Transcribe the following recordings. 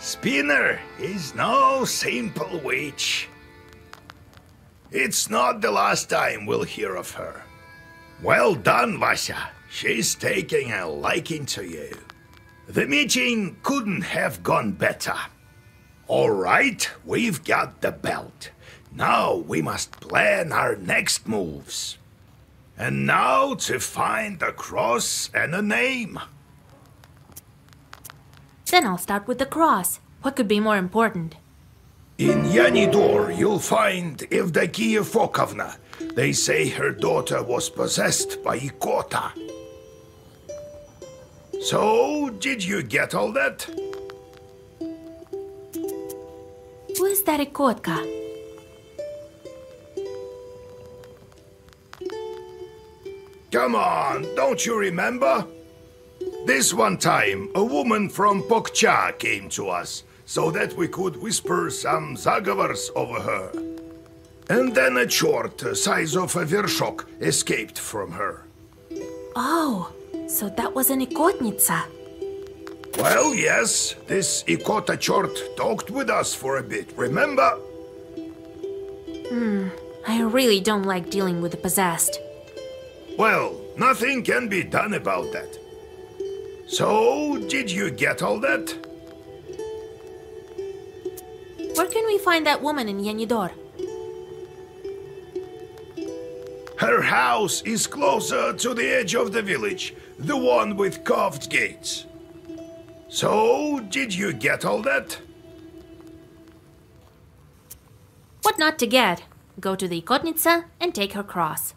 Spinner is no simple witch. It's not the last time we'll hear of her. Well done, Vasya. She's taking a liking to you. The meeting couldn't have gone better. All right, we've got the belt. Now we must plan our next moves. And now to find a cross and a name. Then I'll start with the cross. What could be more important? In Yanidor, you'll find Evdokia Fokovna. They say her daughter was possessed by Ikota. So, did you get all that? Who is that Ikotka? Come on, don't you remember? This one time, a woman from Pokcha came to us, so that we could whisper some zagovors over her. And then a chort, size of a vershok, escaped from her. Oh, so that was an Ikotnitsa. Well, yes, this Ikota chort talked with us for a bit, remember? I really don't like dealing with the possessed. Well, nothing can be done about that. So, did you get all that? Where can we find that woman in Yanidor? Her house is closer to the edge of the village, the one with carved gates. So, did you get all that? What not to get? Go to the Ikotnitsa and take her cross.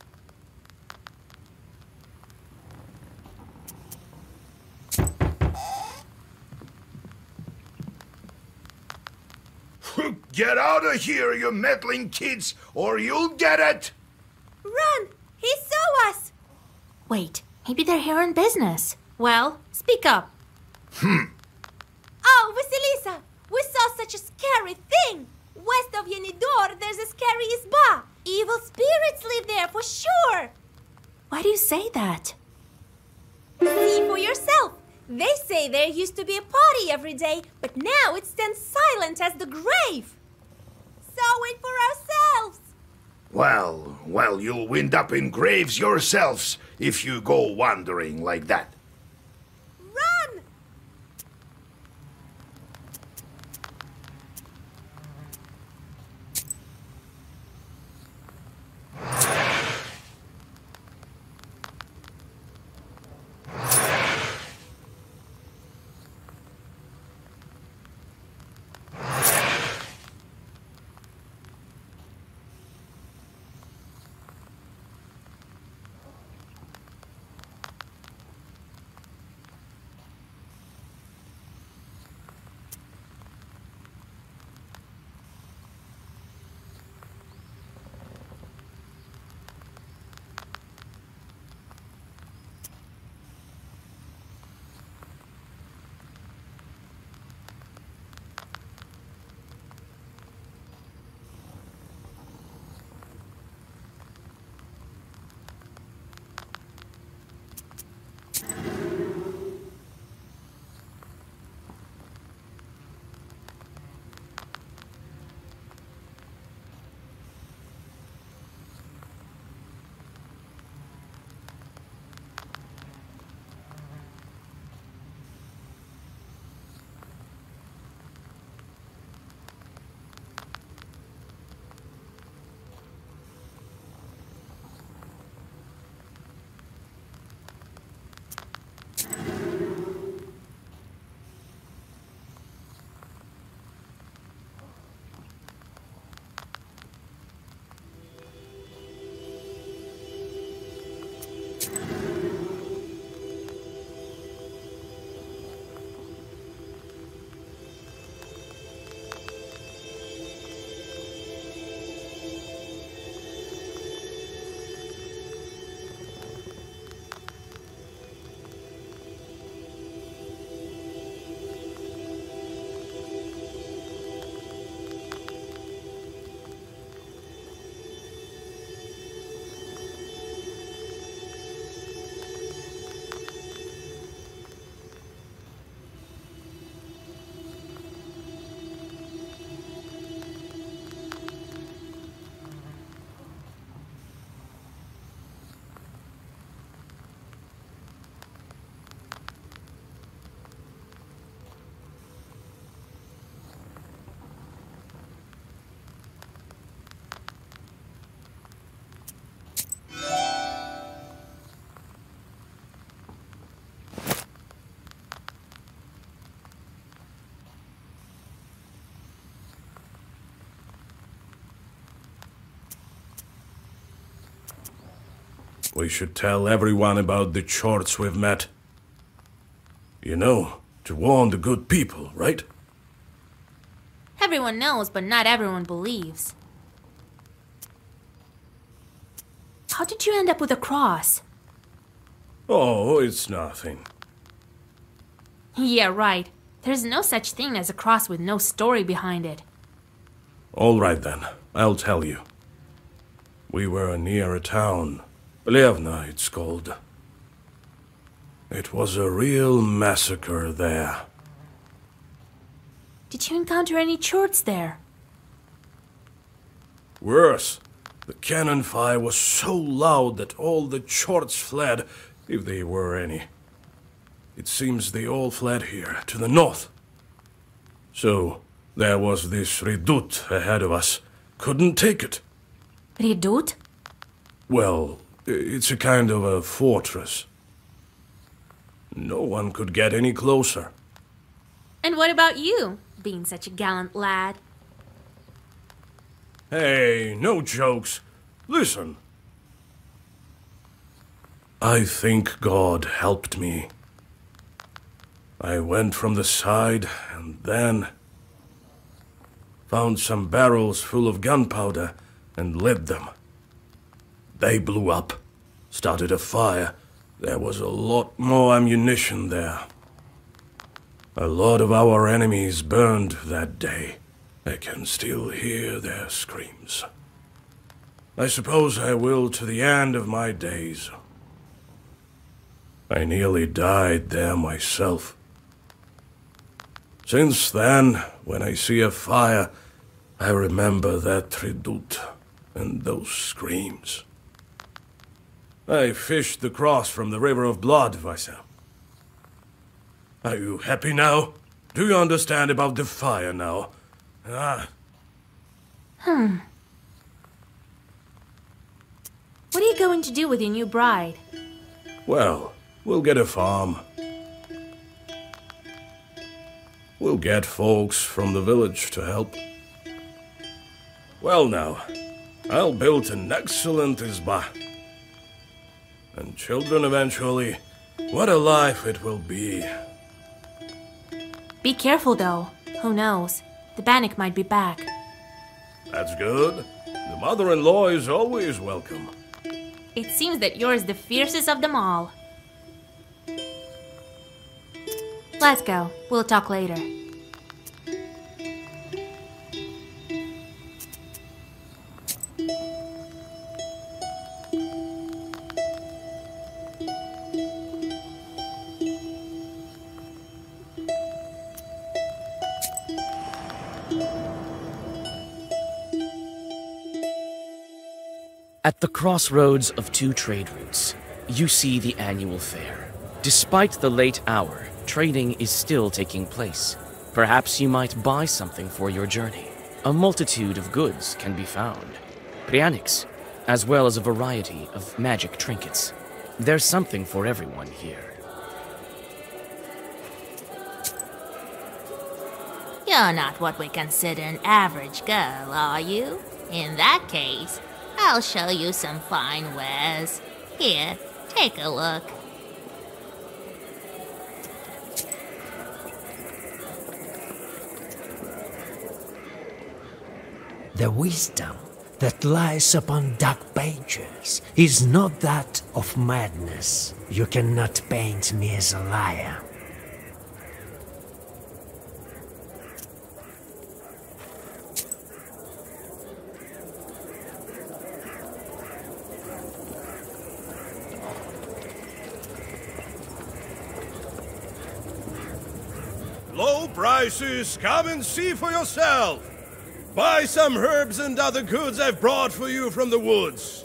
Get out of here, you meddling kids, or you'll get it! Run! He saw us! Wait, maybe they're here on business. Well, speak up. Oh, Vasilisa! We saw such a scary thing! West of Yanidor, there's a scary isba! Evil spirits live there, for sure! Why do you say that? See for yourself! They say there used to be a party every day, but now it stands silent as the grave! Saw it for ourselves! Well, you'll wind up in graves yourselves if you go wandering like that. Run! We should tell everyone about the chorts we've met. You know, to warn the good people, right? Everyone knows, but not everyone believes. How did you end up with a cross? Oh, it's nothing. Yeah, right. There's no such thing as a cross with no story behind it. All right then, I'll tell you. We were near a town. Plevna, it's called. It was a real massacre there. Did you encounter any chorts there? Worse, the cannon fire was so loud that all the chorts fled, if they were any. It seems they all fled here, to the north. So, there was this redoute ahead of us. Couldn't take it. Redoute? Well, it's a kind of a fortress. No one could get any closer. And what about you, being such a gallant lad? Hey, no jokes. Listen. I think God helped me. I went from the side and then found some barrels full of gunpowder and lit them. They blew up, started a fire. There was a lot more ammunition there. A lot of our enemies burned that day. I can still hear their screams. I suppose I will to the end of my days. I nearly died there myself. Since then, when I see a fire, I remember that redoute and those screams. I fished the cross from the river of blood, Vasia. Are you happy now? Do you understand about the fire now? What are you going to do with your new bride? Well, we'll get a farm. We'll get folks from the village to help. Well now, I'll build an excellent izba. And children eventually. What a life it will be. Be careful, though. Who knows? The Bannock might be back. That's good. The mother-in-law is always welcome. It seems that you're the fiercest of them all. Let's go. We'll talk later. At the crossroads of two trade routes, you see the annual fair. Despite the late hour, trading is still taking place. Perhaps you might buy something for your journey. A multitude of goods can be found. Prianics, as well as a variety of magic trinkets. There's something for everyone here. You're not what we consider an average girl, are you? In that case, I'll show you some fine wares. Here, take a look. The wisdom that lies upon dark pages is not that of madness. You cannot paint me as a liar. Low prices, come and see for yourself. Buy some herbs and other goods I've brought for you from the woods.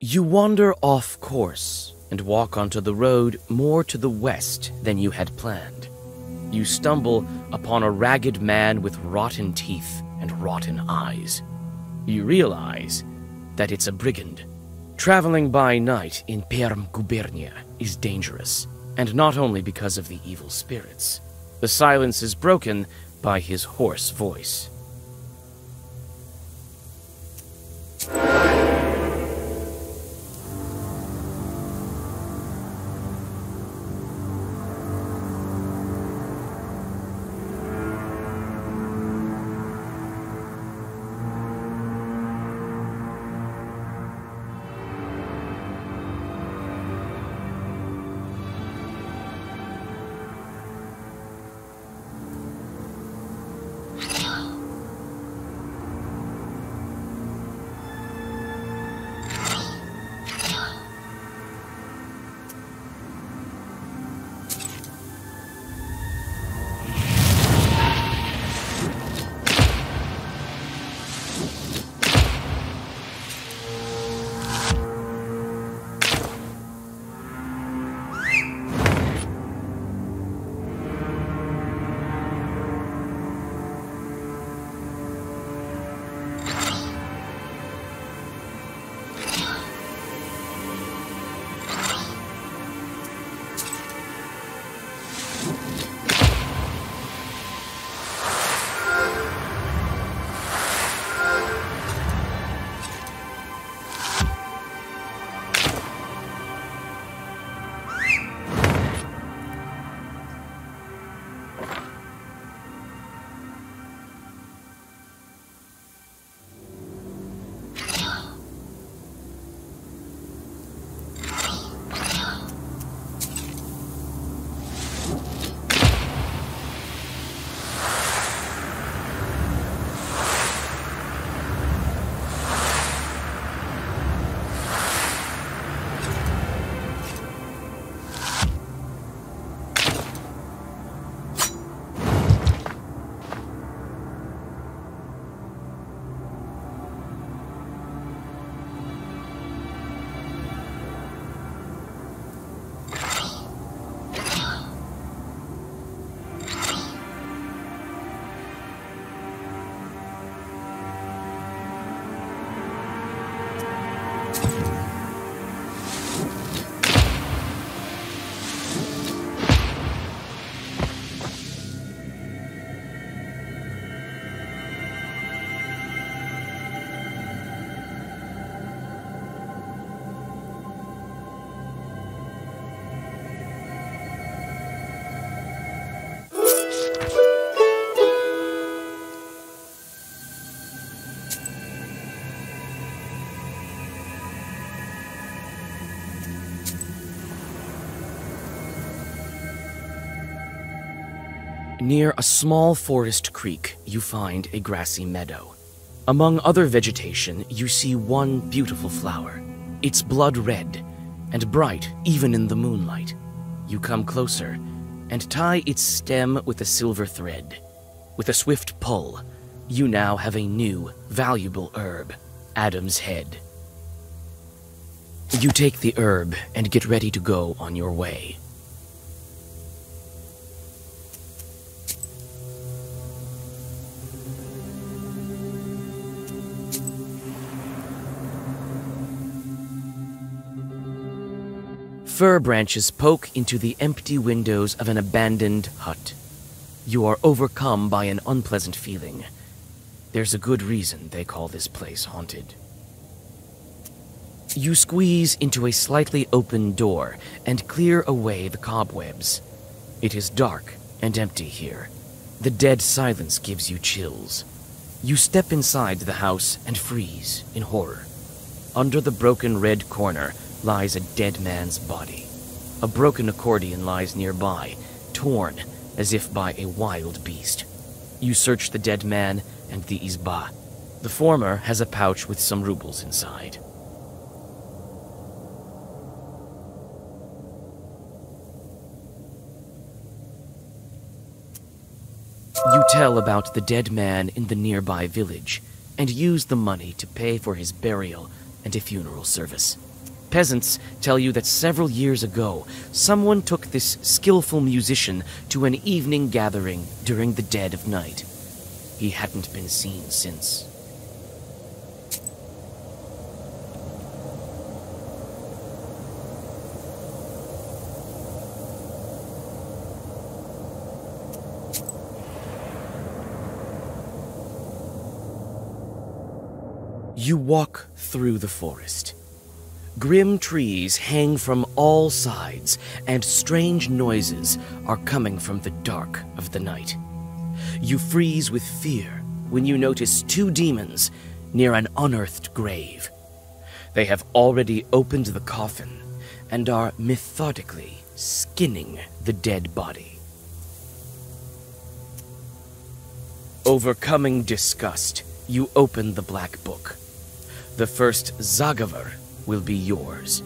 You wander off course and walk onto the road more to the west than you had planned. You stumble upon a ragged man with rotten teeth and rotten eyes. You realize that it's a brigand. Traveling by night in Perm Gubernia is dangerous, and not only because of the evil spirits. The silence is broken by his hoarse voice. Near a small forest creek, you find a grassy meadow. Among other vegetation, you see one beautiful flower. It's blood red and bright even in the moonlight. You come closer and tie its stem with a silver thread. With a swift pull, you now have a new, valuable herb, Adam's Head. You take the herb and get ready to go on your way. Fir branches poke into the empty windows of an abandoned hut. You are overcome by an unpleasant feeling. There's a good reason they call this place haunted. You squeeze into a slightly open door and clear away the cobwebs. It is dark and empty here. The dead silence gives you chills. You step inside the house and freeze in horror. Under the broken red corner lies a dead man's body. A broken accordion lies nearby, torn as if by a wild beast. You search the dead man and the izba. The former has a pouch with some rubles inside. You tell about the dead man in the nearby village and use the money to pay for his burial and a funeral service. Peasants tell you that several years ago, someone took this skillful musician to an evening gathering during the dead of night. He hadn't been seen since. You walk through the forest. Grim trees hang from all sides, and strange noises are coming from the dark of the night. You freeze with fear when you notice two demons near an unearthed grave. They have already opened the coffin and are methodically skinning the dead body. Overcoming disgust, you open the black book. The first Zagavar will be yours.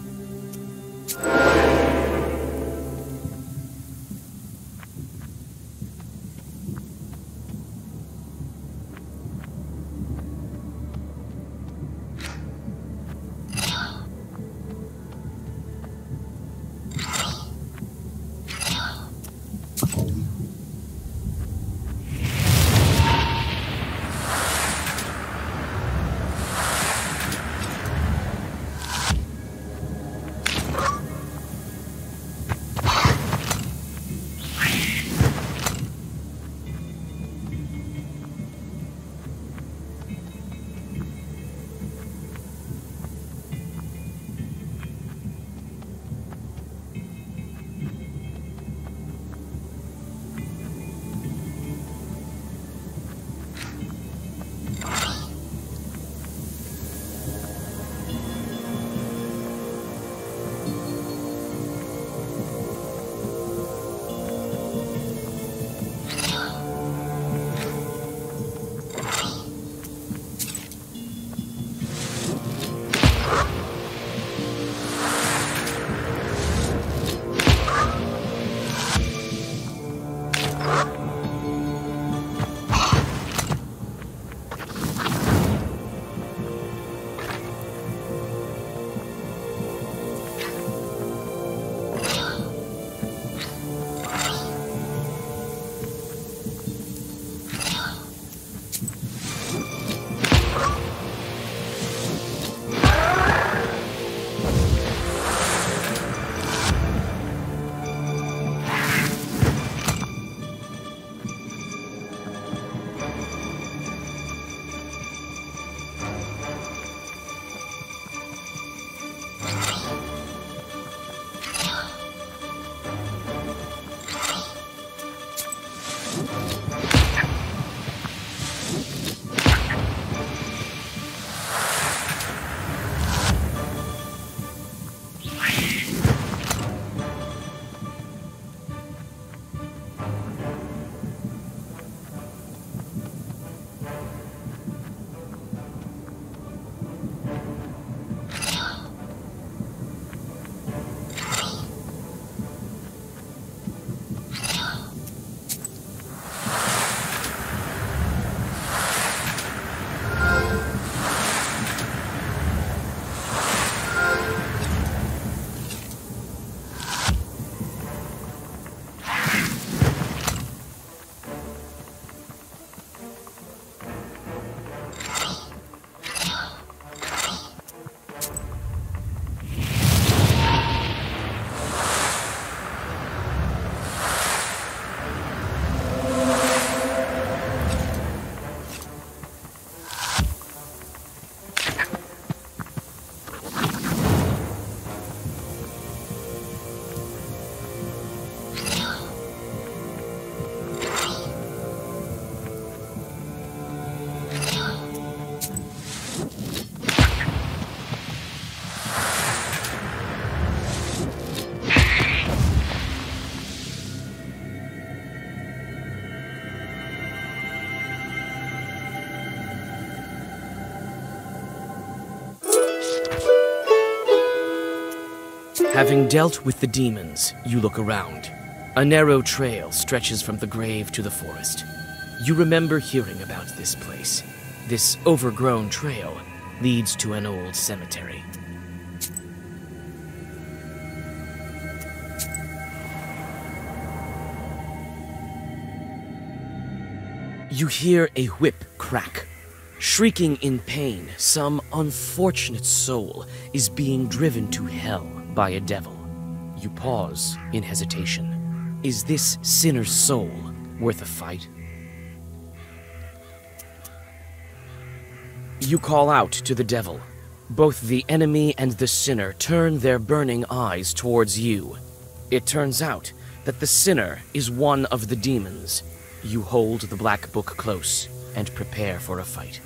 Having dealt with the demons, you look around. A narrow trail stretches from the grave to the forest. You remember hearing about this place. This overgrown trail leads to an old cemetery. You hear a whip crack. Shrieking in pain, some unfortunate soul is being driven to hell by a devil. You pause in hesitation. Is this sinner's soul worth a fight? You call out to the devil. Both the enemy and the sinner turn their burning eyes towards you. It turns out that the sinner is one of the demons. You hold the black book close and prepare for a fight.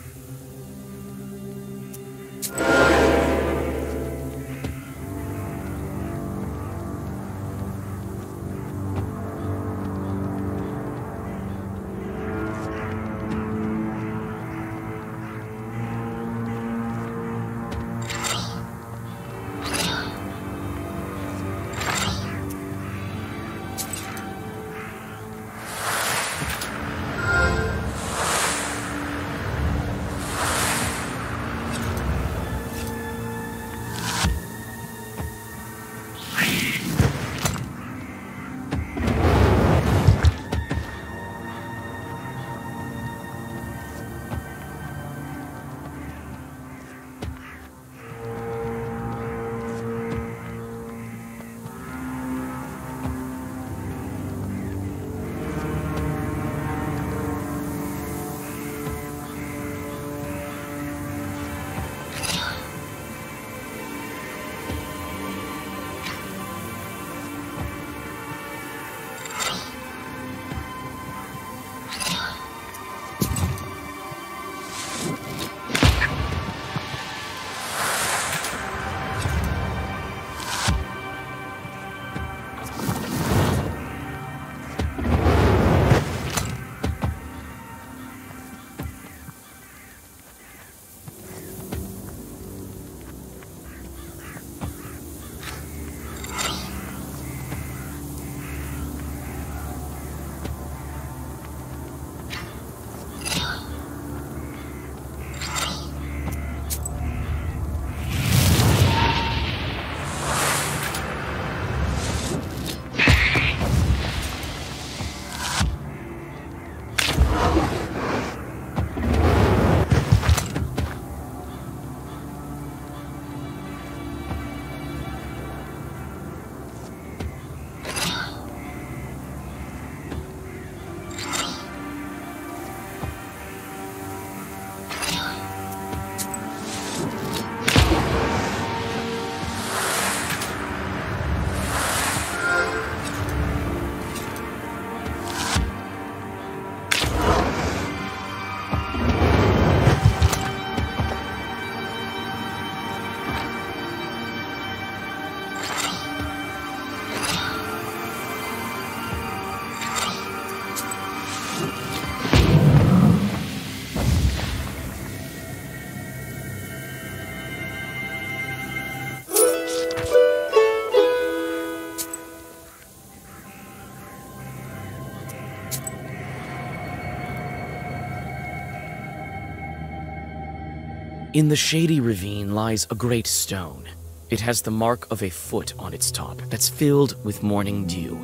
In the shady ravine lies a great stone. It has the mark of a foot on its top that's filled with morning dew.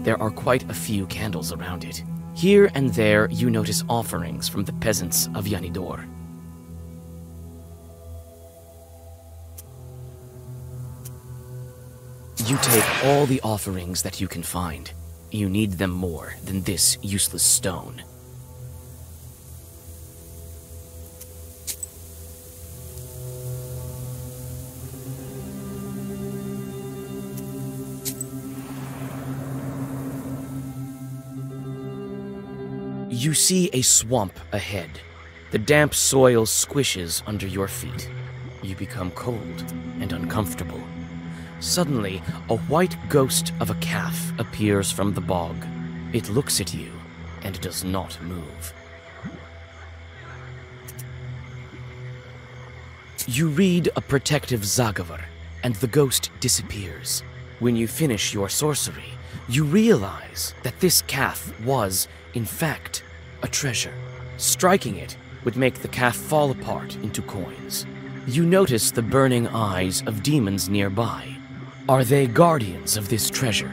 There are quite a few candles around it. Here and there you notice offerings from the peasants of Yanidor. You take all the offerings that you can find. You need them more than this useless stone. You see a swamp ahead. The damp soil squishes under your feet. You become cold and uncomfortable. Suddenly, a white ghost of a calf appears from the bog. It looks at you and does not move. You read a protective zagavar, and the ghost disappears. When you finish your sorcery, you realize that this calf was, in fact, a treasure. Striking it would make the calf fall apart into coins. You notice the burning eyes of demons nearby. Are they guardians of this treasure?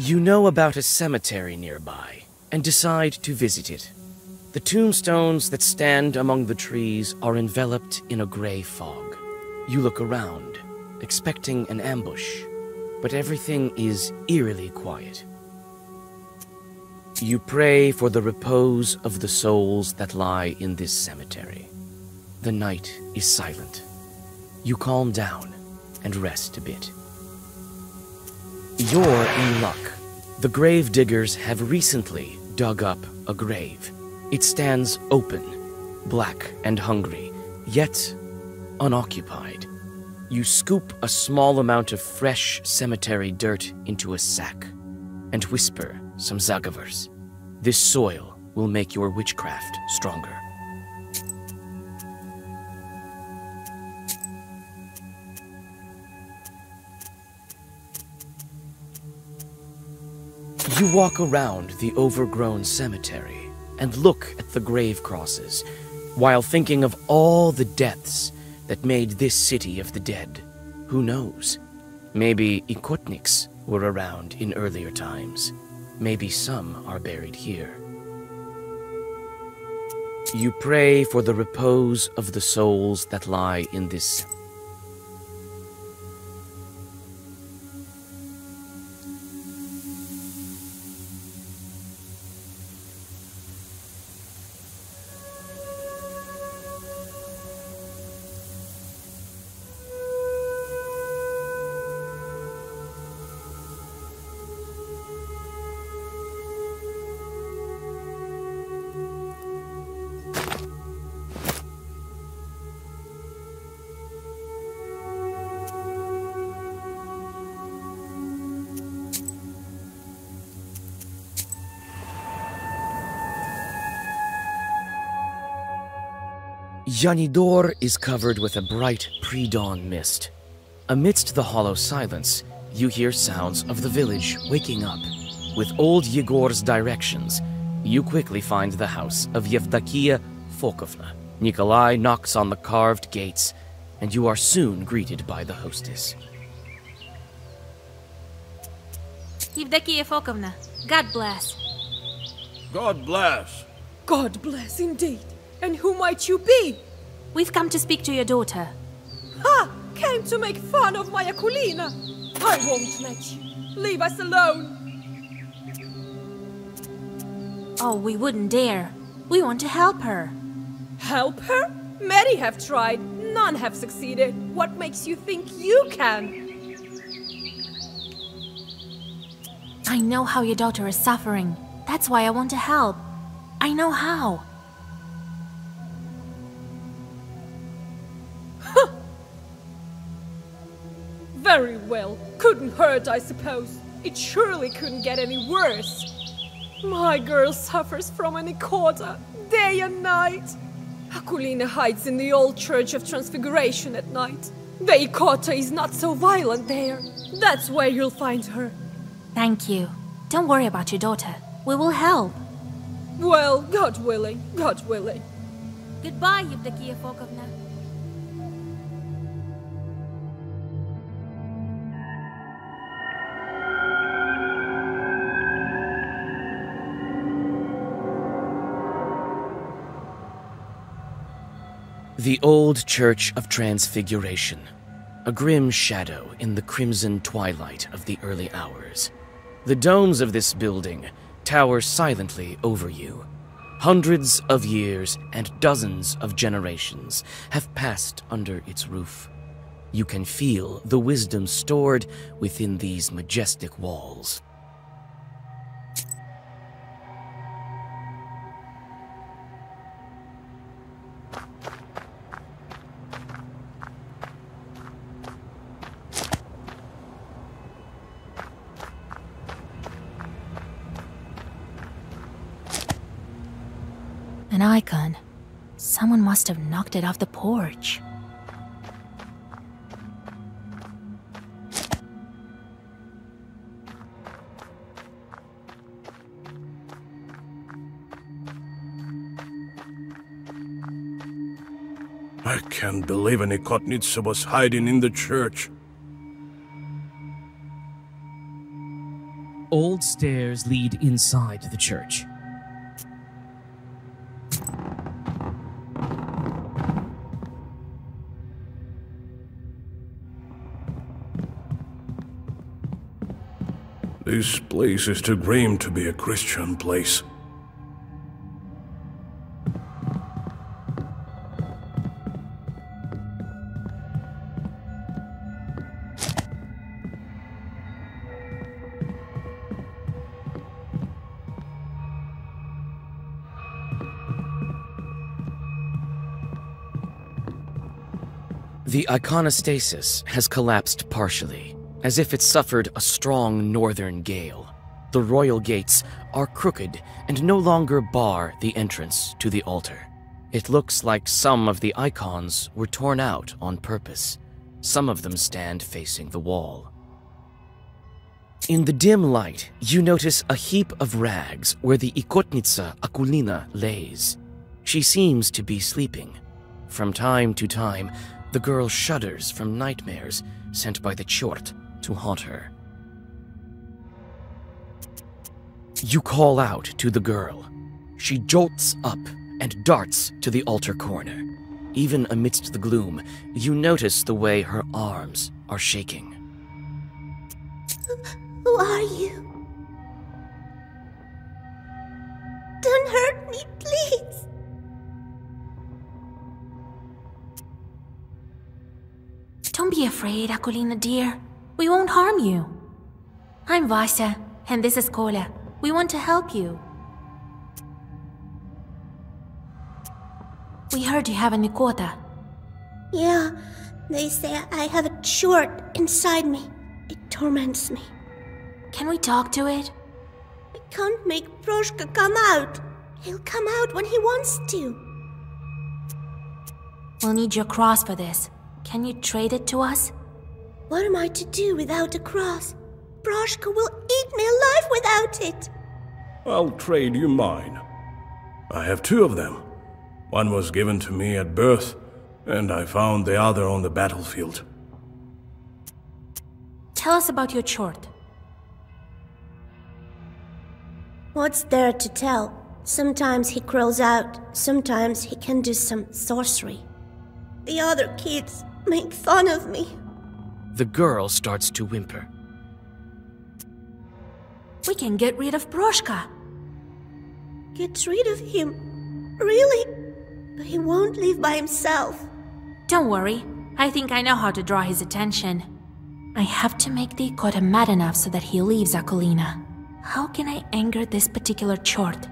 You know about a cemetery nearby and decide to visit it. The tombstones that stand among the trees are enveloped in a gray fog. You look around, expecting an ambush, but everything is eerily quiet. You pray for the repose of the souls that lie in this cemetery. The night is silent. You calm down and rest a bit. You're in luck. The grave diggers have recently dug up a grave. It stands open, black and hungry, yet unoccupied. You scoop a small amount of fresh cemetery dirt into a sack and whisper some zagavers. This soil will make your witchcraft stronger. You walk around the overgrown cemetery and look at the grave crosses, while thinking of all the deaths that made this city of the dead. Who knows? Maybe Ikotniks were around in earlier times. Maybe some are buried here. You pray for the repose of the souls that lie in this. Yanidor is covered with a bright pre-dawn mist. Amidst the hollow silence, you hear sounds of the village waking up. With old Yegor's directions, you quickly find the house of Yevdakia Fokovna. Nikolai knocks on the carved gates, and you are soon greeted by the hostess. Yevdakia Fokovna, God bless. God bless. God bless indeed. And who might you be? We've come to speak to your daughter. Ha! Came to make fun of my Akulina. I won't let you. Leave us alone. Oh, we wouldn't dare. We want to help her. Help her? Many have tried. None have succeeded. What makes you think you can? I know how your daughter is suffering. That's why I want to help. I know how. Very well. Couldn't hurt, I suppose. It surely couldn't get any worse. My girl suffers from an ikota, day and night. Akulina hides in the old Church of Transfiguration at night. The ikota is not so violent there. That's where you'll find her. Thank you. Don't worry about your daughter. We will help. Well, God willing, God willing. Goodbye, Yevdakia Fokovna. The old Church of Transfiguration, a grim shadow in the crimson twilight of the early hours. The domes of this building tower silently over you. Hundreds of years and dozens of generations have passed under its roof. You can feel the wisdom stored within these majestic walls. An icon. Someone must have knocked it off the porch. I can't believe an Ikotnitsa was hiding in the church. old stairs lead inside the church. This place is too grim to be a Christian place. The iconostasis has collapsed partially, as if it suffered a strong northern gale. The royal gates are crooked and no longer bar the entrance to the altar. It looks like some of the icons were torn out on purpose. Some of them stand facing the wall. In the dim light, you notice a heap of rags where the ikotnitsa Akulina lays. She seems to be sleeping. From time to time, the girl shudders from nightmares sent by the chort to haunt her. You call out to the girl. She jolts up and darts to the altar corner. Even amidst the gloom, you notice the way her arms are shaking. Who are you? Don't hurt me, please. Don't be afraid, Akulina dear. We won't harm you. I'm Vasya, and this is Kola. We want to help you. We heard you have a Nikota. Yeah, they say I have a chort inside me. It torments me. Can we talk to it? I can't make Proshka come out. He'll come out when he wants to. We'll need your cross for this. Can you trade it to us? What am I to do without a cross? Proshka will eat me alive without it. I'll trade you mine. I have two of them. One was given to me at birth, and I found the other on the battlefield. Tell us about your chort. What's there to tell? Sometimes he crawls out, sometimes he can do some sorcery. The other kids make fun of me. The girl starts to whimper. We can get rid of Proshka. Get rid of him? Really? But he won't leave by himself. Don't worry. I think I know how to draw his attention. I have to make the Ikota mad enough so that he leaves Akulina. How can I anger this particular chort?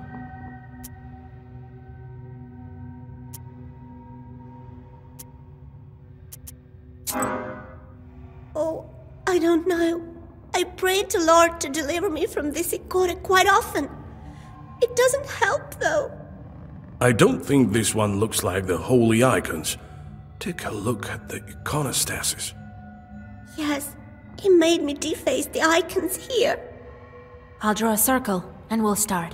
Oh, I don't know. I prayed to Lord to deliver me from this Ikota quite often. It doesn't help, though. I don't think this one looks like the holy icons. Take a look at the iconostasis. Yes, he made me deface the icons here. I'll draw a circle, and we'll start.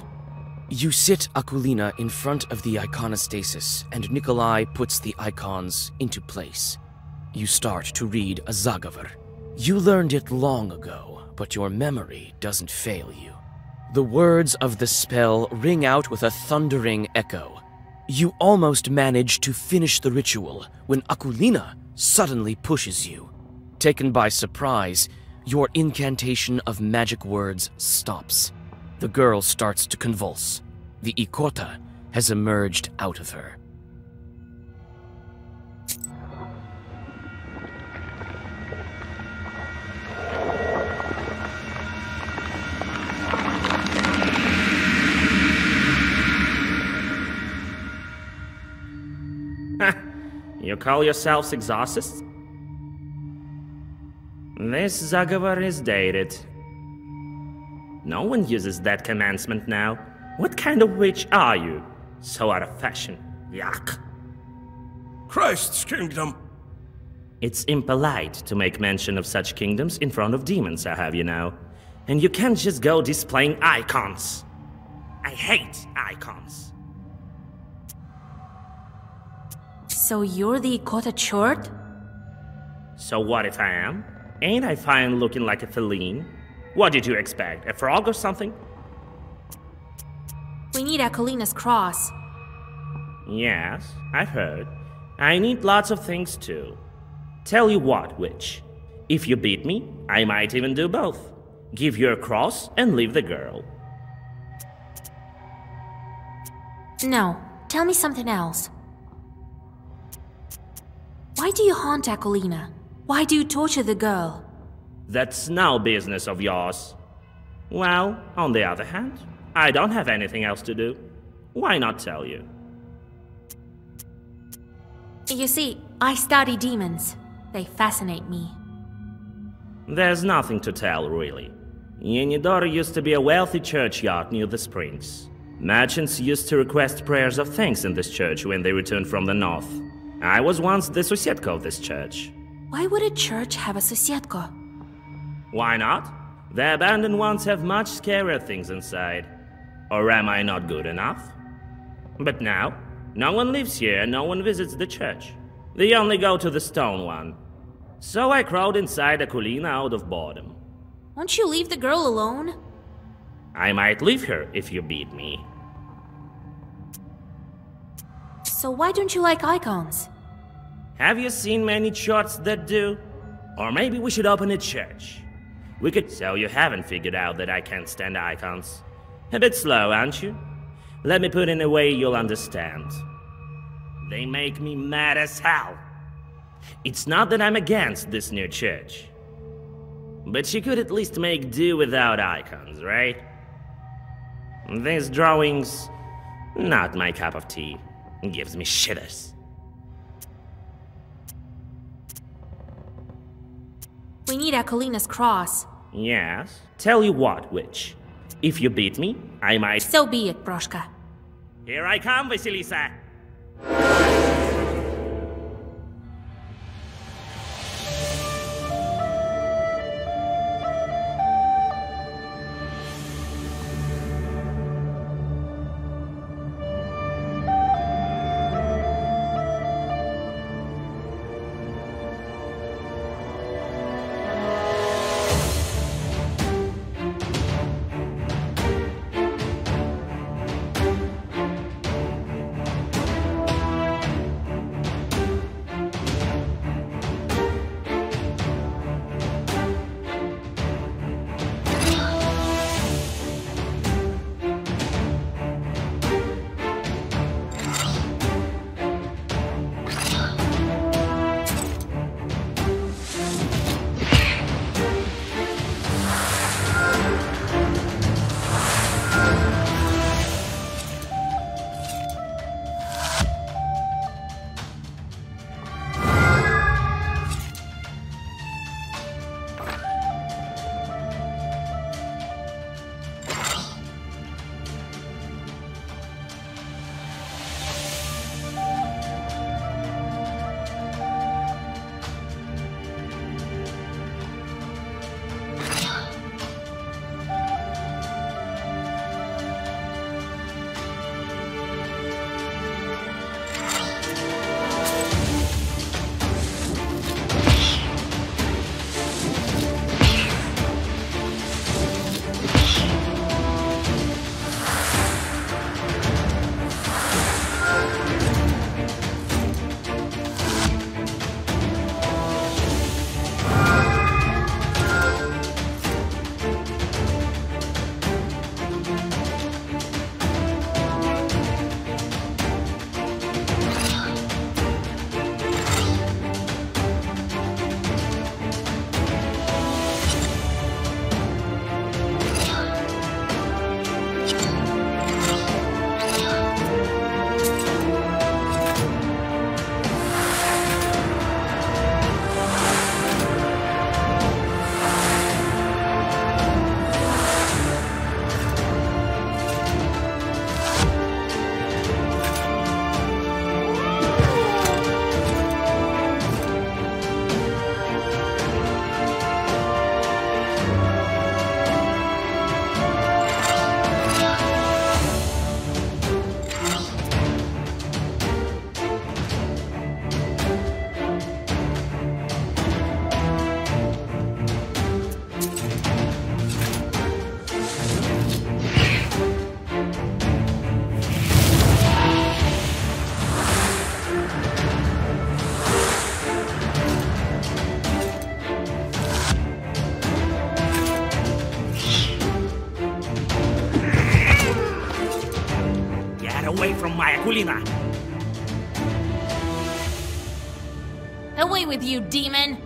You sit Akulina in front of the iconostasis, and Nikolai puts the icons into place. You start to read a Zagavar. You learned it long ago, but your memory doesn't fail you. The words of the spell ring out with a thundering echo. You almost manage to finish the ritual when Akulina suddenly pushes you. Taken by surprise, your incantation of magic words stops. The girl starts to convulse. The Ikota has emerged out of her. You call yourselves exorcists? This Zagavar is dated. No one uses that commencement now. What kind of witch are you? So out of fashion. Yuck. Christ's kingdom! It's impolite to make mention of such kingdoms in front of demons, I have you know. And you can't just go displaying icons. I hate icons. So you're the Ikota chort? So what if I am? Ain't I fine looking like a feline? What did you expect? A frog or something? We need Akolina's cross. Yes, I've heard. I need lots of things too. Tell you what, witch. If you beat me, I might even do both. Give you a cross and leave the girl. No, tell me something else. Why do you haunt Akolina? Why do you torture the girl? That's no business of yours. Well, on the other hand, I don't have anything else to do. Why not tell you? You see, I study demons. They fascinate me. There's nothing to tell, really. Yenidor used to be a wealthy churchyard near the springs. Merchants used to request prayers of thanks in this church when they returned from the north. I was once the Sosiedko of this church. Why would a church have a Sosiedko? Why not? The abandoned ones have much scarier things inside. Or am I not good enough? But now, no one lives here and no one visits the church. They only go to the stone one. So I crawled inside Akolina out of boredom. Won't you leave the girl alone? I might leave her if you beat me. So why don't you like icons? Have you seen many charts that do? Or maybe we should open a church. We could... So you haven't figured out that I can't stand icons. A bit slow, aren't you? Let me put it in a way you'll understand. They make me mad as hell. It's not that I'm against this new church. But you could at least make do without icons, right? These drawings... not my cup of tea. Gives me shivers. We need Akolina's cross. Yes? Tell you what, witch. If you beat me, I might... So be it, Proshka. Here I come, Vasilisa! my Akulina! Away with you, demon!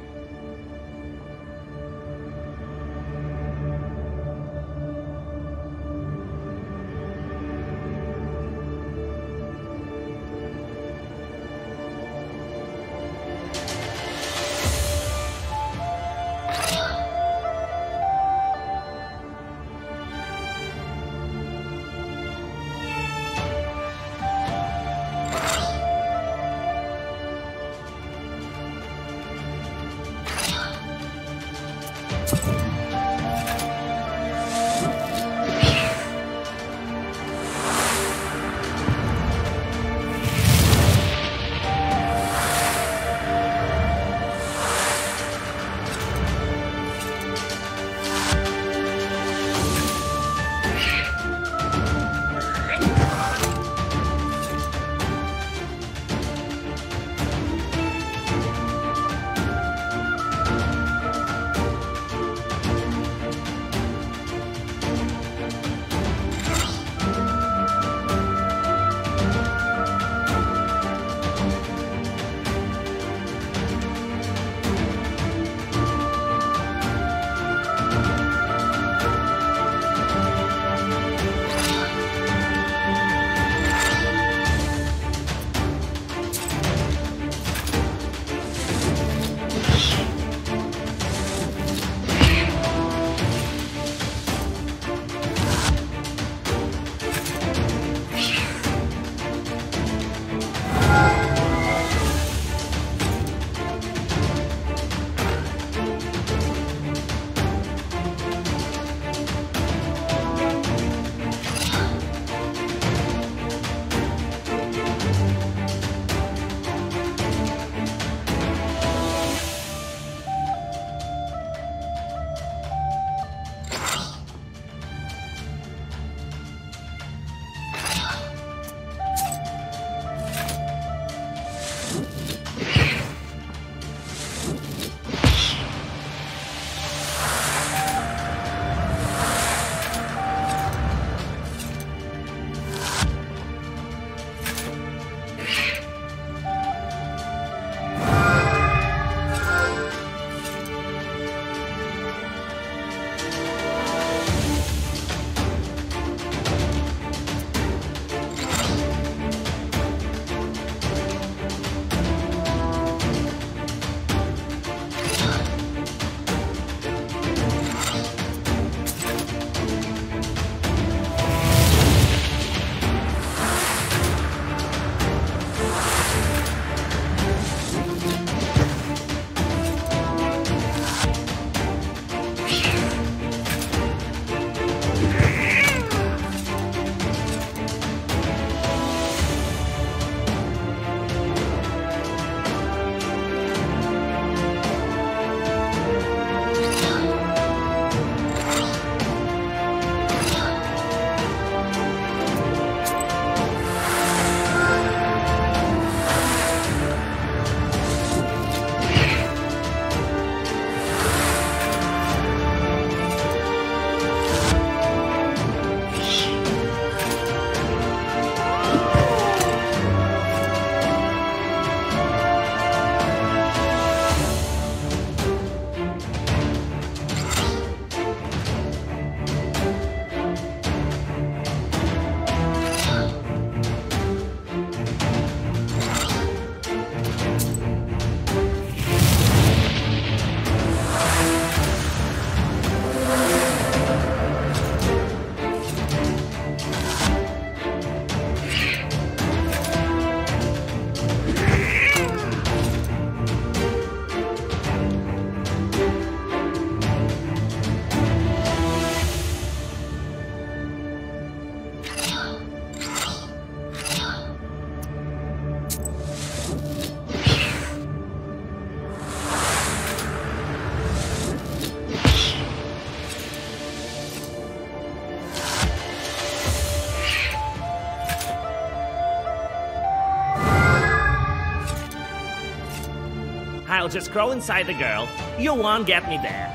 I'll just crawl inside the girl. You won't get me there.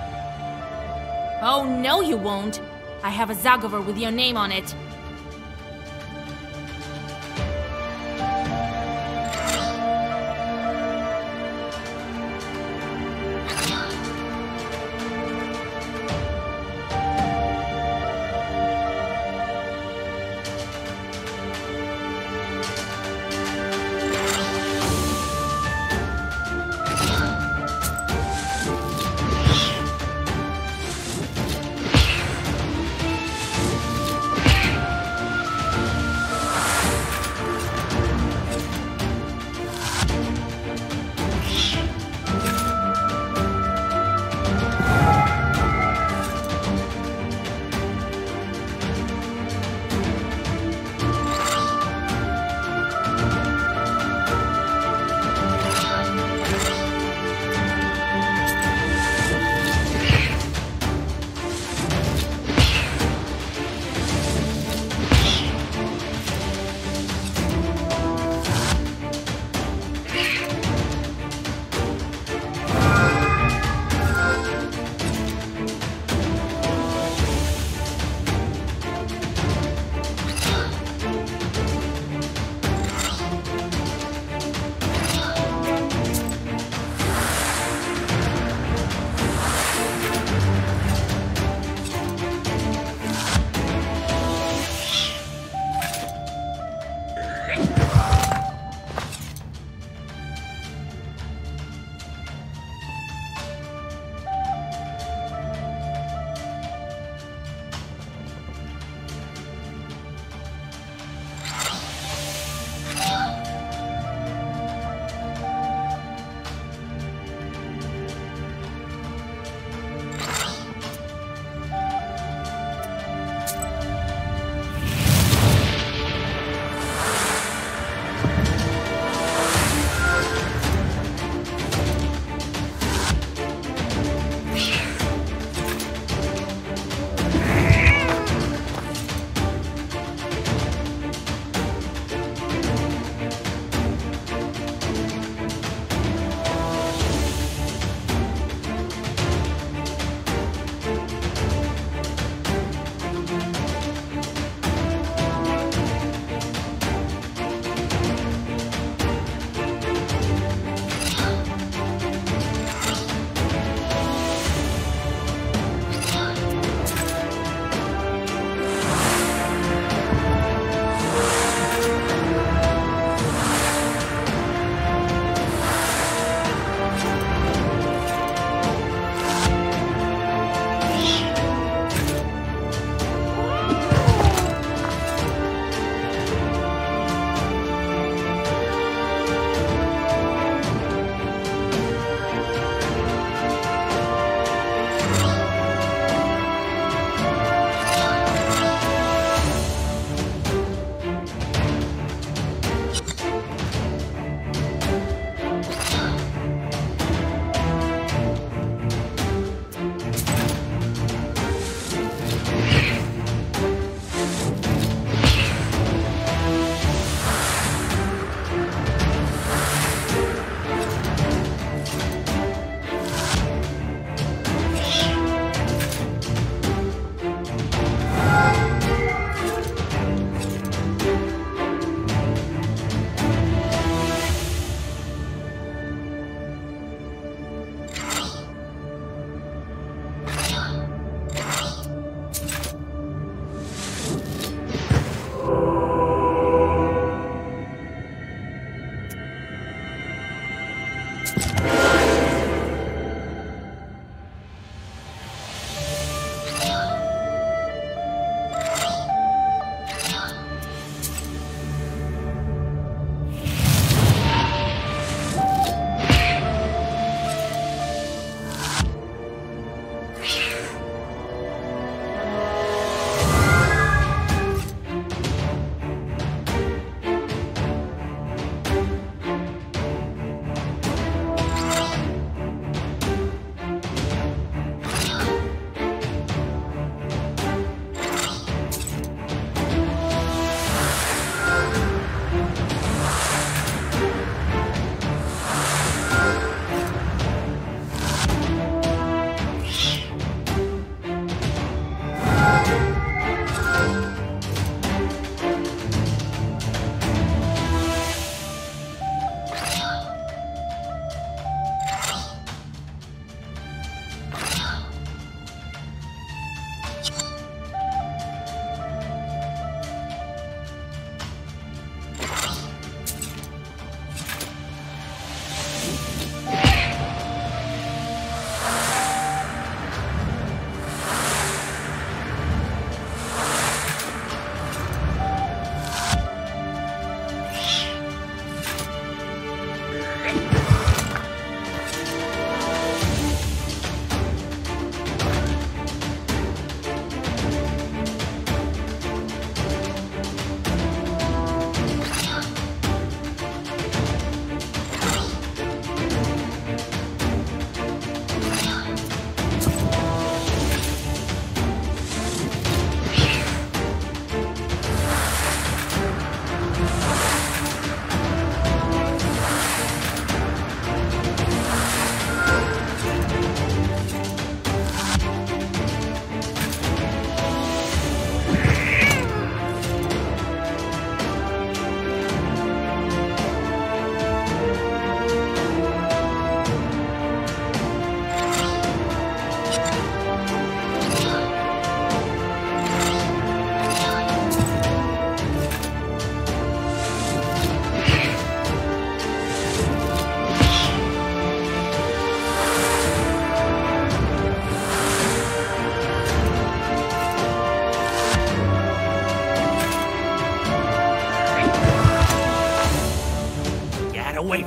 Oh, no you won't. I have a Zagover with your name on it.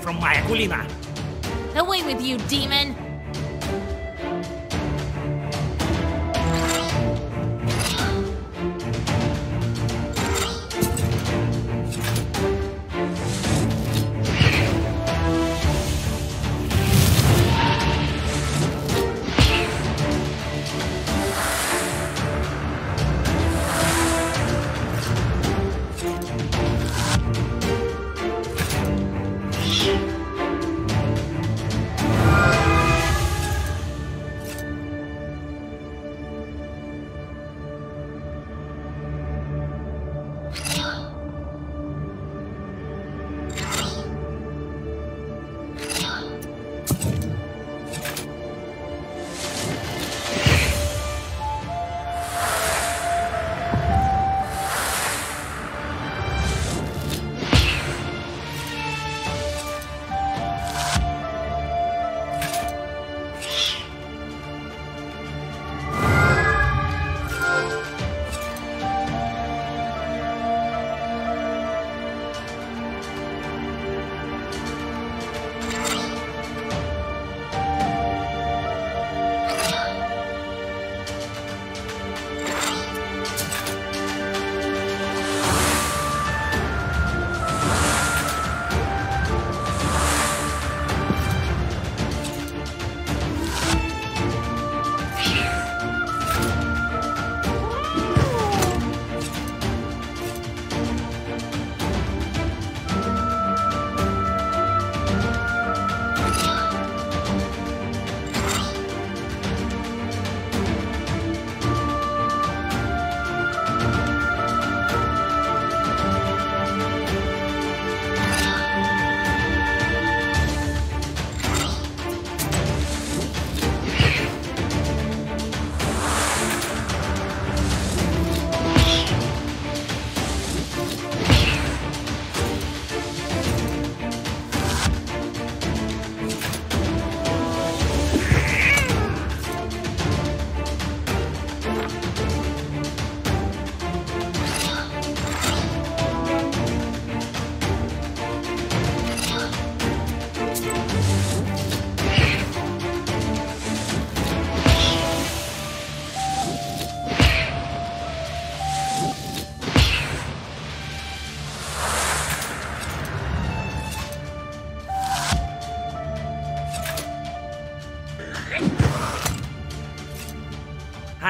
from my Akulina. Away with you, demon!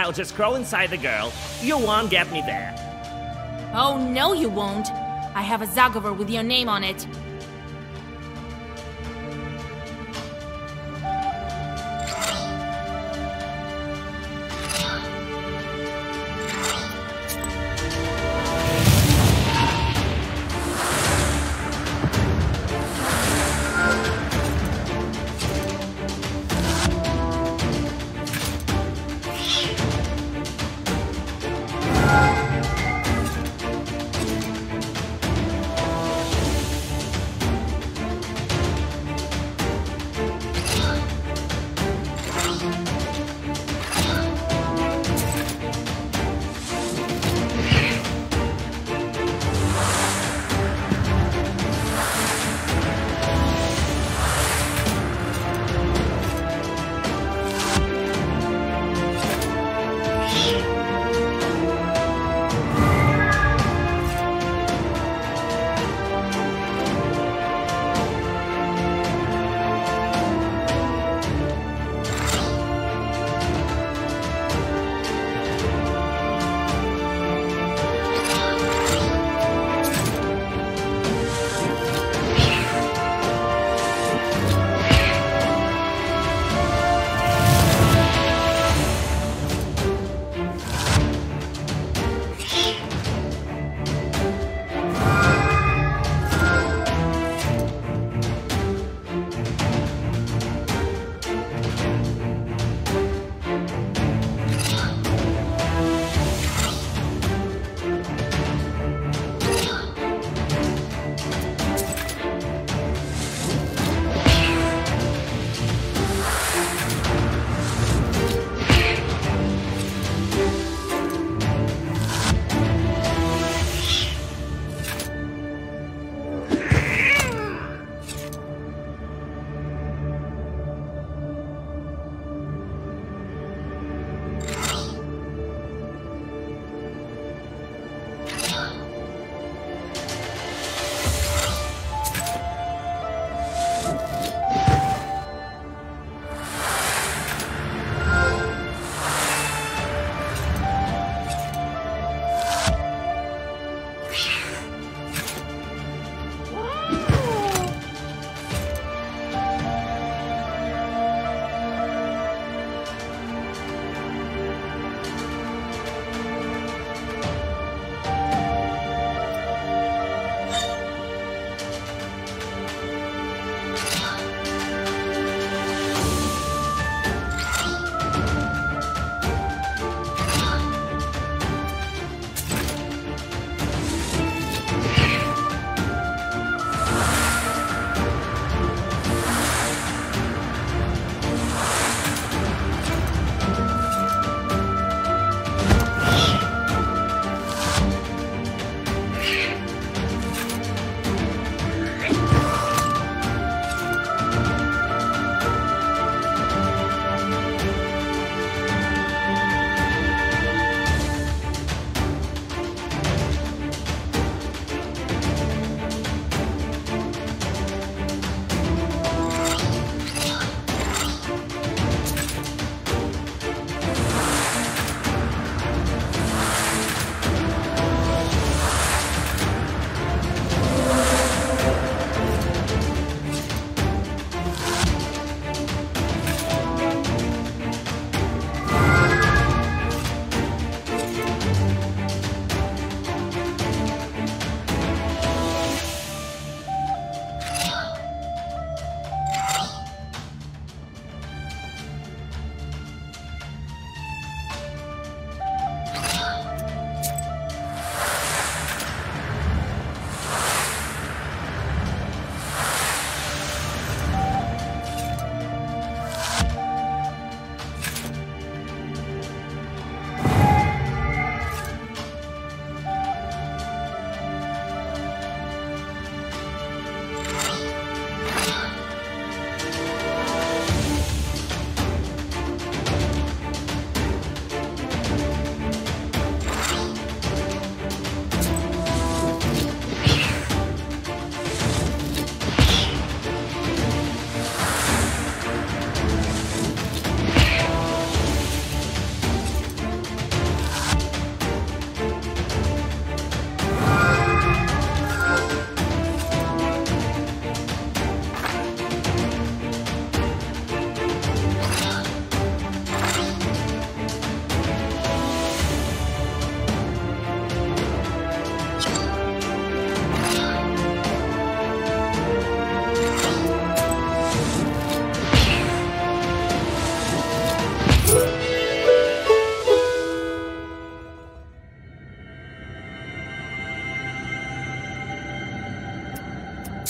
I'll just crawl inside the girl. You won't get me there. Oh, no you won't. I have a Zagover with your name on it.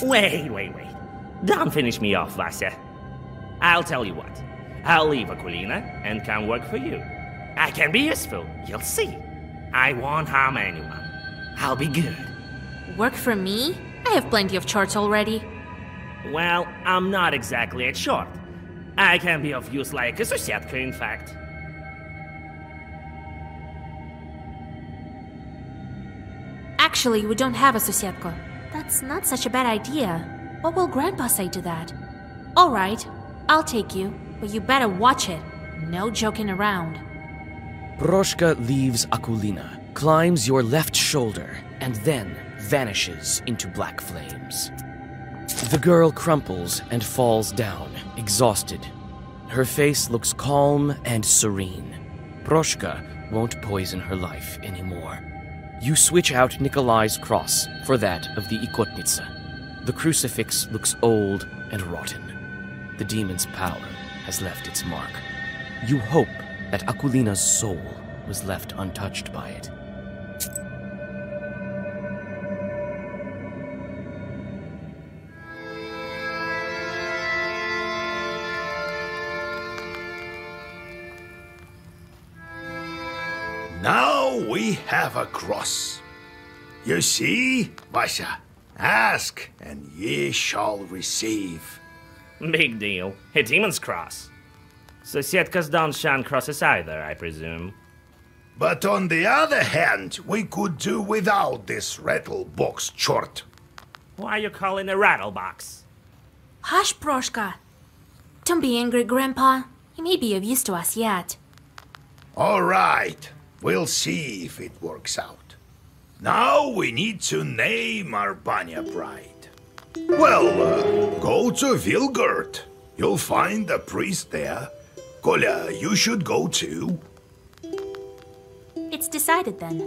Wait. Don't finish me off, Vasya. I'll tell you what. I'll leave Aquilina and come work for you. I can be useful, you'll see. I won't harm anyone. I'll be good. Work for me? I have plenty of charts already. Well, I'm not exactly a short. I can be of use like a Susietka, in fact. Actually, we don't have a Susietka. That's not such a bad idea. What will Grandpa say to that? Alright, I'll take you, but you better watch it. No joking around. Proshka leaves Aquilina, climbs your left shoulder, and then vanishes into black flames. The girl crumples and falls down, exhausted. Her face looks calm and serene. Proshka won't poison her life anymore. You switch out Nikolai's cross for that of the Ikotnitsa. The crucifix looks old and rotten. The demon's power has left its mark. You hope that Aquilina's soul was left untouched by it. Now we have a cross. You see, Vasya, ask and ye shall receive. Big deal. A demon's cross. Susietkas don't shun crosses either, I presume. But on the other hand, we could do without this rattle box chort. Why are you calling a rattle box? Hush, Proshka. Don't be angry, Grandpa. He may be of use to us yet. All right, we'll see if it works out. Now we need to name our Banya bride. Well, go to Vilgurt. You'll find a priest there. Kolya, you should go too. It's decided then.